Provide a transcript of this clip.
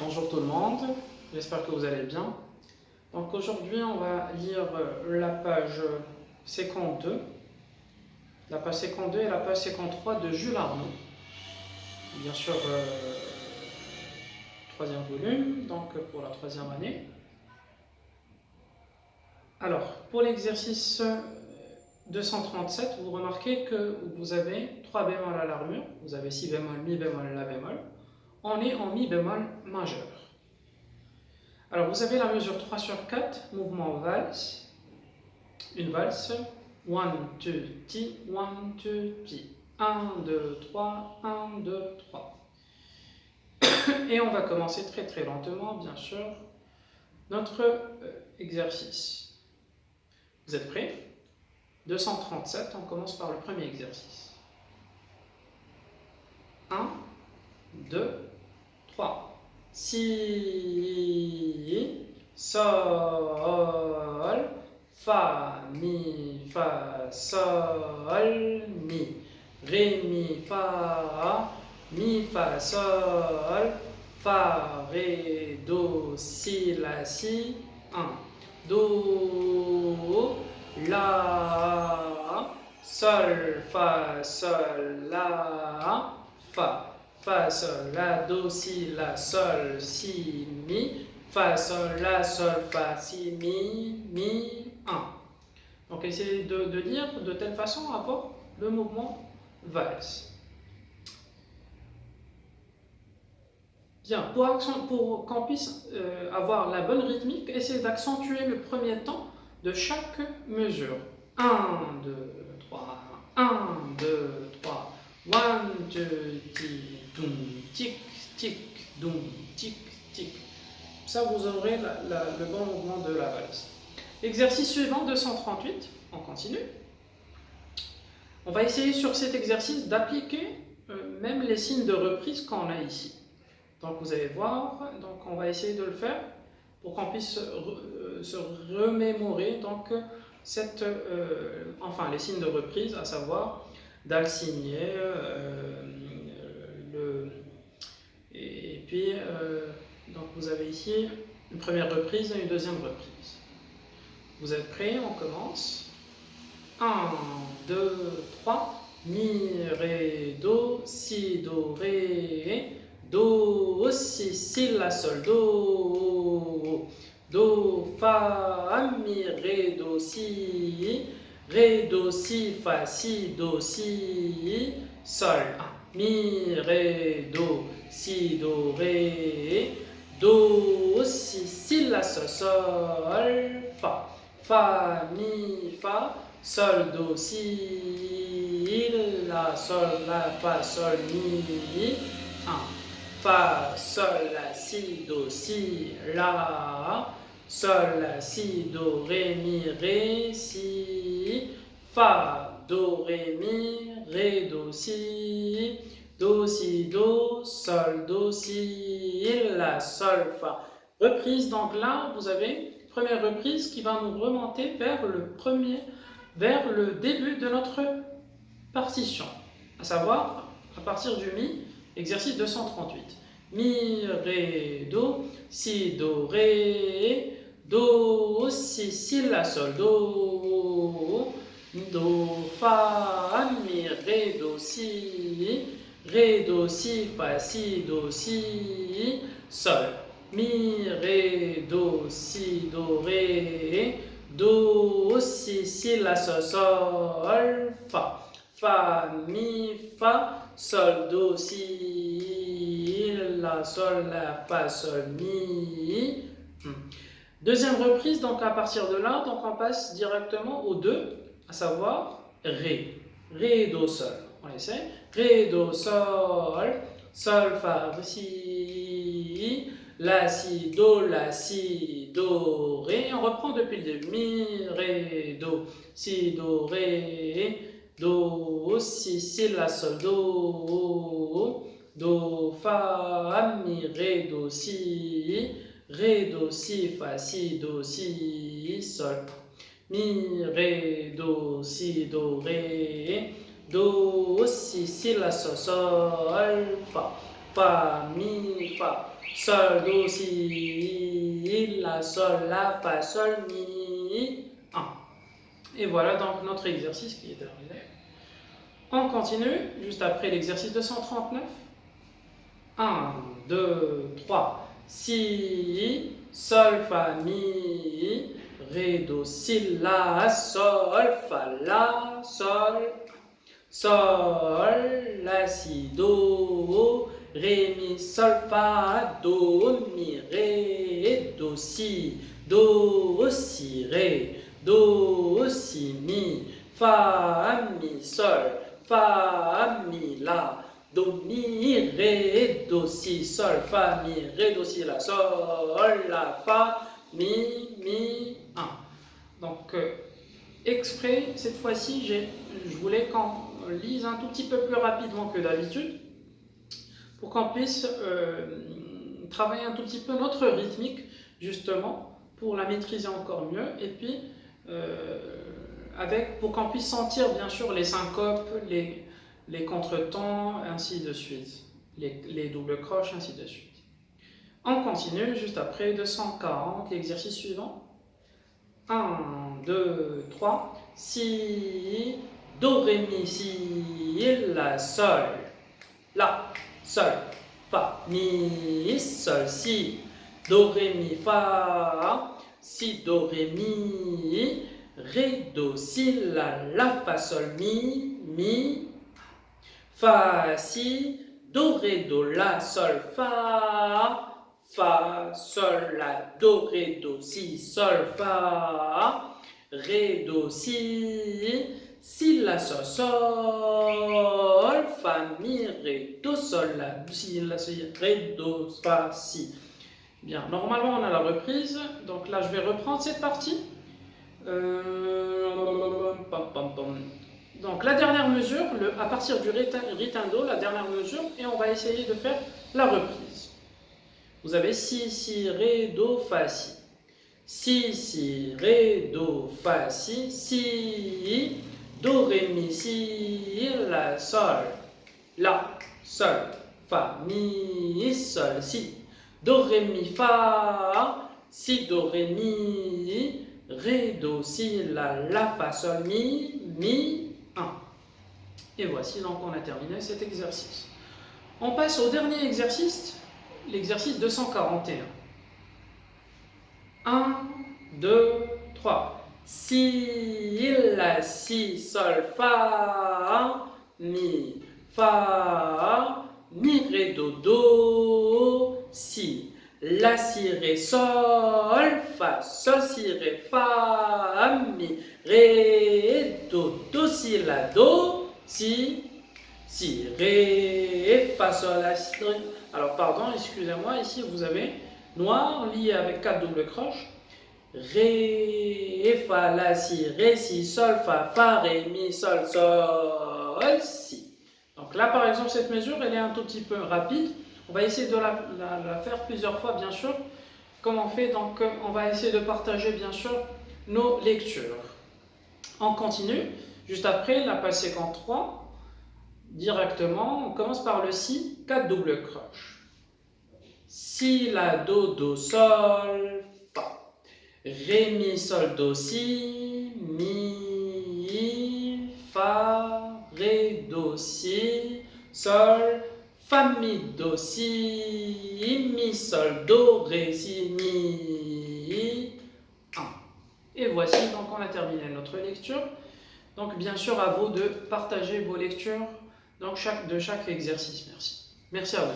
Bonjour tout le monde, j'espère que vous allez bien. Donc aujourd'hui on va lire la page 52, la page 52 et la page 53 de Jules Arnaud. Bien sûr, troisième volume, donc pour la troisième année. Alors, pour l'exercice 237, vous remarquez que vous avez 3 bémols à l'armure, vous avez si bémol, mi bémol, la bémol. On est en mi bémol majeur. Alors, vous avez la mesure 3/4, mouvement valse, une valse, 1, 2, ti, 1, 2, ti, 1, 2, 3, 1, 2, 3. Et on va commencer très très lentement, bien sûr, notre exercice. Vous êtes prêts? 237, on commence par le premier exercice. 1, 2, 3. Si, sol, fa, mi, fa, sol, mi. Ré, mi, fa, sol, fa, ré, do, si, la, si, 1. Do, la, sol, la, fa. Fa, sol, la, do, si, la, sol, si, mi. Fa, sol, la, sol, fa, si, mi, 1. Donc essayez de lire de telle façon à avoir le mouvement valse. Bien, pour qu'on puisse avoir la bonne rythmique, essayez d'accentuer le premier temps de chaque mesure. 1, 2, 3, 1, 2, 3, 1, 2, doum, tic, tic, doum, tic, tic. Ça, vous aurez le bon mouvement de la valse. Exercice suivant, 238, on continue. On va essayer sur cet exercice d'appliquer même les signes de reprise qu'on a ici. Donc vous allez voir, donc on va essayer de le faire pour qu'on puisse se remémorer donc les signes de reprise, à savoir d'Alcigné, et puis donc vous avez ici une première reprise et une deuxième reprise. Vous êtes prêts? On commence. 1, 2, 3, mi, ré, do, si, do, ré, do, si, la, sol, do, fa, mi, ré, do, si, fa, si, do, si, sol, mi, ré, do, si, do, ré, do, si, la, sol, fa, mi, fa, sol, do, si, la, sol, la, fa, sol, mi, 1. Fa, sol, la, si, do, si, la, sol, la, si, do, ré, mi, ré, si, fa, do, ré, mi, ré, do, si, do, sol, do, si, la, sol, fa. Reprise, donc là, vous avez première reprise qui va nous remonter vers le début de notre partition, à savoir à partir du mi, exercice 238. Mi, ré, do, si, do, ré, do, si, la, sol, do, fa, mi, ré, do, si, fa, si, do, si, sol. Mi, ré, do, si, do, ré, do, si, la, sol, fa. Fa, mi, fa, sol, do, si, la, sol, la, fa, sol, mi. Deuxième reprise, donc à partir de là, donc on passe directement au 2, à savoir ré. Ré, do, sol. On essaie. Ré, do, sol, sol, fa, si, la, si, do, ré. On reprend depuis le début. Mi, ré, do, si, do, ré, do, si, la, sol, do, fa, mi, ré, do, si, fa, si, do, si, sol. Mi, ré, do, si, do, ré, do, si, la, sol, fa. Fa, mi, fa, sol, do, si, la, sol, la, fa, sol, mi, 1. Et voilà donc notre exercice qui est terminé. On continue, juste après l'exercice 239. 1, 2, 3, si, sol, fa, mi, ré, do, si, la, sol, fa, la, sol, sol, la, si, do, ré, mi, sol, fa, do, mi, ré, do, si, ré, do, si, mi, fa, mi, sol, fa, mi, la, do, mi, ré, do, si, sol, fa, mi, ré, do, si, la, sol, la, fa, mi, 1. Donc, exprès, cette fois-ci, je voulais qu'on lise un tout petit peu plus rapidement que d'habitude pour qu'on puisse travailler un tout petit peu notre rythmique, justement, pour la maîtriser encore mieux, et puis pour qu'on puisse sentir, bien sûr, les syncopes, les contretemps, ainsi de suite, les doubles croches, ainsi de suite. On continue juste après 240, l'exercice suivant. 1, 2, 3, si, do, ré, mi, si, la, sol, la, sol, fa, mi, sol, si, do, ré, mi, fa, si, do, ré, mi, ré, do, si, la, fa, sol, mi, fa, si, do, ré, do, la, sol, fa, sol, la, do, ré, do, si, sol, fa, ré, do, si, la, sol, fa, mi, ré, do, sol, la, si, ré, do, fa, si. Bien, normalement on a la reprise, donc là je vais reprendre cette partie. Donc la dernière mesure, à partir du ritando, la dernière mesure, et on va essayer de faire la reprise. Vous avez si, ré, do, fa, si. Si, ré, do, fa, si, do, ré, mi, si, la, sol, fa, mi, sol, si, do, ré, mi, fa, si, do, ré, mi, ré, do, si, la, fa, sol, mi, 1. Et voici donc on a terminé cet exercice. On passe au dernier exercice, l'exercice 241. 1, 2, 3. Si, la, si, sol, fa, mi, ré, do, si, la, si, ré, sol, fa, sol, si, ré, fa, mi, ré, do, si, la, do, si, ré, fa, sol, la, si, ré. Alors, pardon, excusez-moi, ici vous avez noir lié avec 4 doubles croches. Ré, fa, la, si, ré, si, sol, fa, ré, mi, sol, si. Donc là, par exemple, cette mesure, elle est un tout petit peu rapide. On va essayer de la faire plusieurs fois, bien sûr. Comme on fait, donc on va essayer de partager, bien sûr, nos lectures. On continue. Juste après, la page 53, directement, on commence par le si, 4 doubles croches. Si, la, do, sol, fa. Ré, mi, sol, do, si, mi, fa, ré, do, si, sol, fa, mi, do, si, mi, sol, do, ré, si, mi, 1. Et voici, donc on a terminé notre lecture. Donc bien sûr, à vous de partager vos lectures donc de chaque exercice. Merci. Merci à vous.